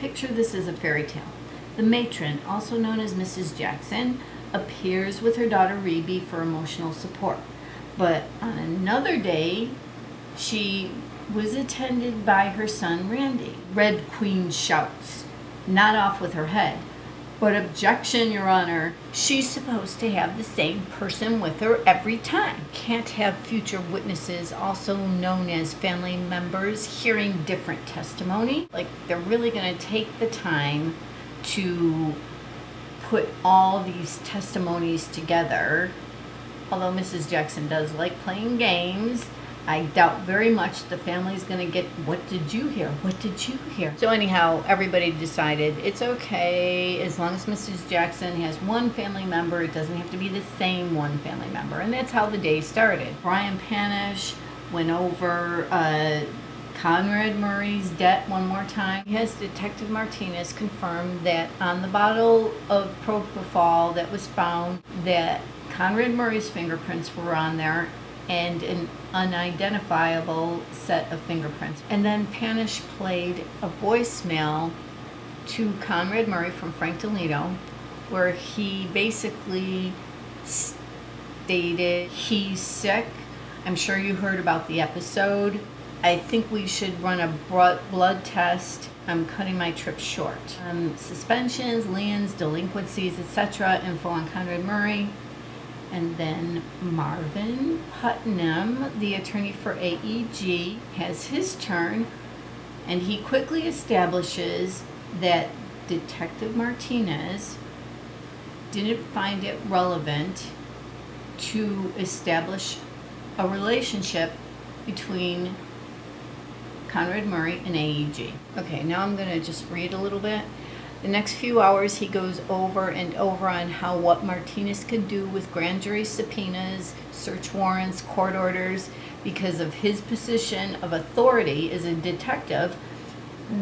Picture this as a fairy tale. The matron, also known as Mrs. Jackson, appears with her daughter Rebe for emotional support. But on another day, she was attended by her son Randy. Red Queen shouts, "Not off with her head." But objection, Your Honor. She's supposed to have the same person with her every time. Can't have future witnesses, also known as family members, hearing different testimony. Like, they're really going to take the time to put all these testimonies together. Although Mrs. Jackson does like playing games, I doubt very much the family's going to get, "What did you hear? What did you hear?" So anyhow, everybody decided it's okay as long as Mrs. Jackson has one family member. It doesn't have to be the same one family member. And that's how the day started. Brian Panish went over Conrad Murray's debt one more time. Yes, Detective Martinez confirmed that on the bottle of propofol that was found, that Conrad Murray's fingerprints were on there, and an unidentifiable set of fingerprints. And then Panish played a voicemail to Conrad Murray from Frank Delito, where he basically stated he's sick. I'm sure you heard about the episode. I think we should run a blood test. I'm cutting my trip short. Suspensions, liens, delinquencies, etc. Info on Conrad Murray. And then Marvin Putnam, the attorney for AEG, has his turn, and he quickly establishes that Detective Martinez didn't find it relevant to establish a relationship between Conrad Murray and AEG. Okay, now I'm going to just read a little bit. The next few hours, he goes over and over on how what Martinez could do with grand jury subpoenas, search warrants, court orders. Because of his position of authority as a detective,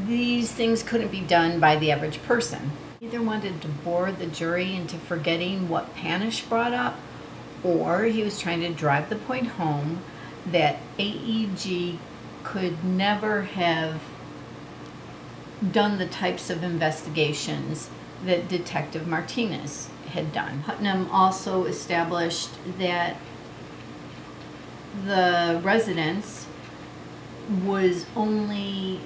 these things couldn't be done by the average person. He either wanted to bore the jury into forgetting what Panish brought up, or he was trying to drive the point home that AEG could never have done the types of investigations that Detective Martinez had done. Putnam also established that the residence was only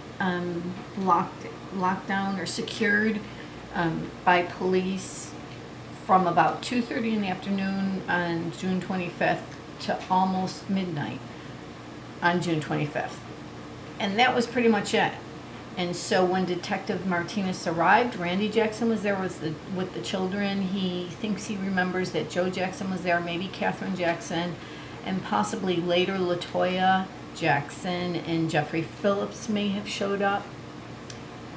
locked down or secured by police from about 2:30 in the afternoon on June 25th to almost midnight on June 25th. And that was pretty much it. And so when Detective Martinez arrived, Randy Jackson was there with the children. He thinks he remembers that Joe Jackson was there, maybe Katherine Jackson, and possibly later LaToya Jackson and Jeffrey Phillips may have showed up.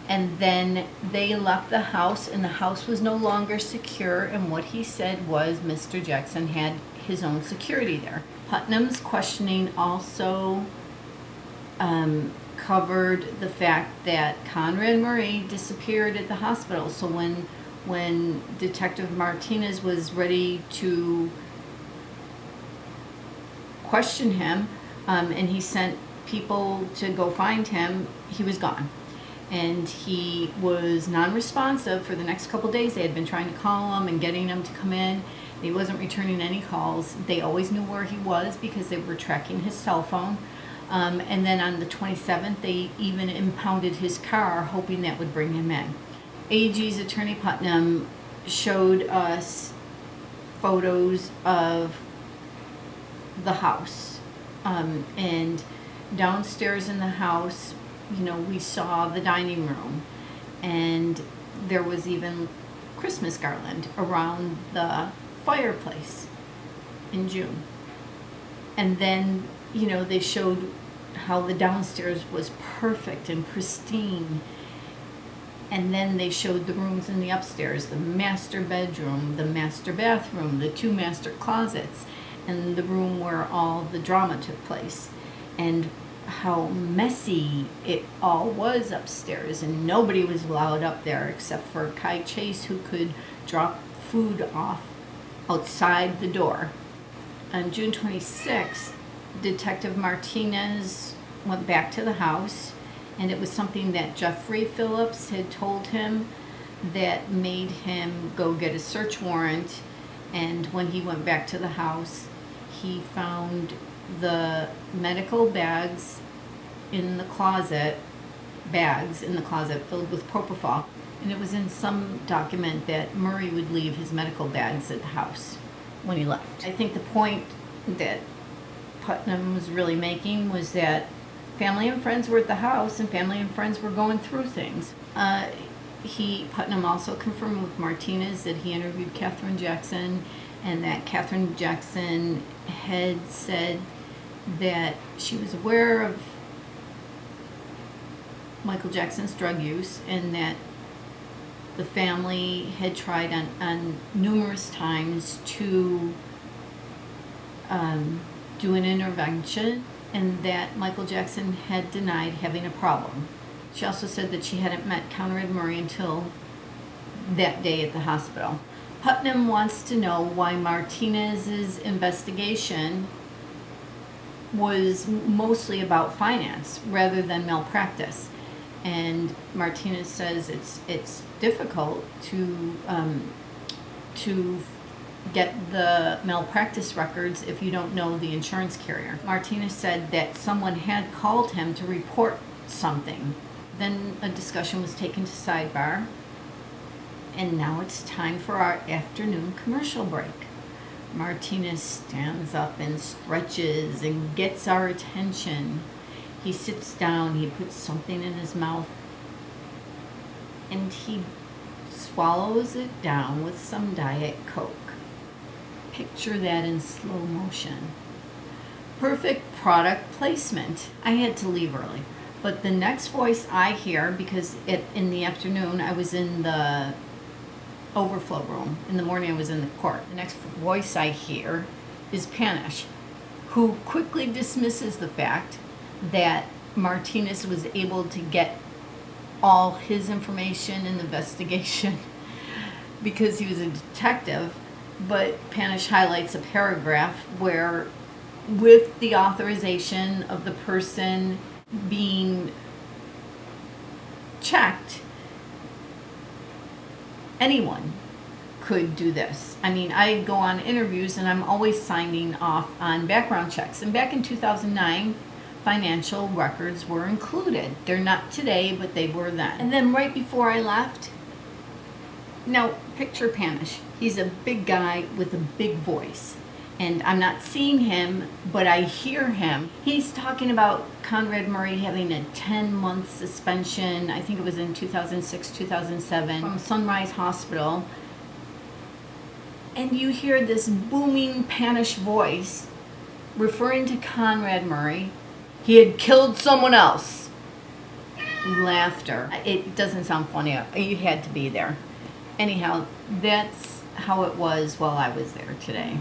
And then they left the house, and the house was no longer secure, and what he said was Mr. Jackson had his own security there. Putnam's questioning also covered the fact that Conrad Murray disappeared at the hospital. So when Detective Martinez was ready to question him, and he sent people to go find him, he was gone. And he was non-responsive for the next couple days. They had been trying to call him and getting him to come in. He wasn't returning any calls. They always knew where he was because they were tracking his cell phone. And then on the 27th, they even impounded his car, hoping that would bring him in. AG's attorney Putnam showed us photos of the house. And downstairs in the house, we saw the dining room. And there was even Christmas garland around the fireplace in June. And then, they showed how the downstairs was perfect and pristine. And then they showed the rooms in the upstairs, the master bedroom, the master bathroom, the 2 master closets, and the room where all the drama took place. And how messy it all was upstairs, and nobody was allowed up there except for Kai Chase, who could drop food off outside the door. On June 26th, Detective Martinez went back to the house, And it was something that Jeffrey Phillips had told him that made him go get a search warrant. And when he went back to the house, he found the medical bags in the closet filled with propofol. And it was in some document that Murray would leave his medical bags at the house when he left. I think the point that Putnam was really making was that family and friends were at the house and family and friends were going through things. Putnam also confirmed with Martinez that he interviewed Katherine Jackson, and that Katherine Jackson had said that she was aware of Michael Jackson's drug use, and that the family had tried on numerous times to do an intervention, and that Michael Jackson had denied having a problem. She also said that she hadn't met Conrad Murray until that day at the hospital. Putnam wants to know why Martinez's investigation was mostly about finance rather than malpractice. And Martinez says it's difficult to get the malpractice records if you don't know the insurance carrier. Martinez said that someone had called him to report something. Then a discussion was taken to sidebar, and now it's time for our afternoon commercial break. Martinez stands up and stretches and gets our attention. He sits down, he puts something in his mouth, and he swallows it down with some Diet Coke. Picture that in slow motion. Perfect product placement. I had to leave early, but the next voice I hear, because in the afternoon I was in the overflow room, in the morning I was in the court. The next voice I hear is Panish, who quickly dismisses the fact that Martinez was able to get all his information in the investigation because he was a detective. But Panish highlights a paragraph where, with the authorization of the person being checked, anyone could do this. I mean, I go on interviews and I'm always signing off on background checks. And back in 2009, financial records were included. They're not today, but they were then. And then right before I left, now picture Panish. He's a big guy with a big voice. And I'm not seeing him, but I hear him. He's talking about Conrad Murray having a 10-month suspension, I think it was in 2006, 2007, from Sunrise Hospital. And you hear this booming Panish voice referring to Conrad Murray. He had killed someone else. Laughter. It doesn't sound funny. You had to be there. Anyhow, that's how it was while I was there today.